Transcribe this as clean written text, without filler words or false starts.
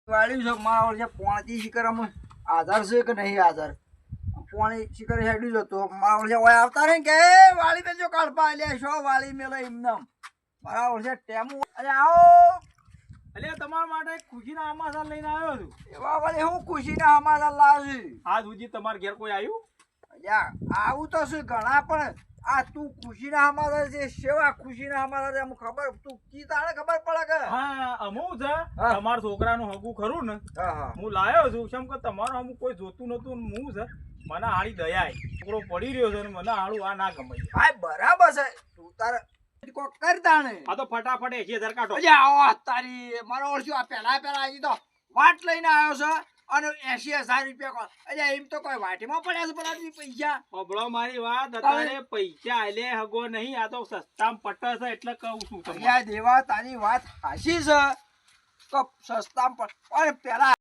વાળી છે મારા જે પોણથી શિખર આધાર છે કે નહીં આધાર પોણી શિખર હેડી જતો મારા ઓળશે ઓય આવતા રહે કે વાળી બેજો કાળપા લે શો વાળી મેલે એમનમ મારા ઓળશે ટેમુ અરે આવો એટલે તમારા માટે ખુશીના સમાચાર લઈને આવ્યો છું. એવા વાળી હું ખુશીના સમાચાર લાવી આજ સુધી તમારા ઘેર કોઈ આવ્યું? અલ્યા આવું તો શું ઘણા પણ આ તું ખુશીના સમાચાર છે સેવા ખુશીના સમાચાર છે અમુક ખબર તું કી તારે ખબર પડે કે હા અમુક છે હા. તમારા છોકરાનું હગું ખરું ને હા હા હું લાયો છું કેમ કે તમારું અમુક કોઈ જોતું નતું ને હું છે મને આડી દયા છોકરો પડી રહ્યો છે ને મને આડું આ ના ગમે. હા બરાબર છે તું તારે કોક કરતા ને આ તો ફટાફટ 80,000 કાઢો. અલ્યા આવો તારી મારો ઓળખ્યો આ પેલા આવી તો વાટ લઈને આવ્યો છે અને 80,000 રૂપિયા કોણ અલ્યા એમ તો કોઈ વાટીમાં પડ્યા છે પેલા પૈસા હોભળો મારી વાત અત્યારે પૈસા આલે હગો નહીં આ તો સસ્તામાં પટે છે એટલે કહું છું તમને. અલ્યા દેવા તારી વાત હાચી છે તો સસ્તામાં પણ પેલા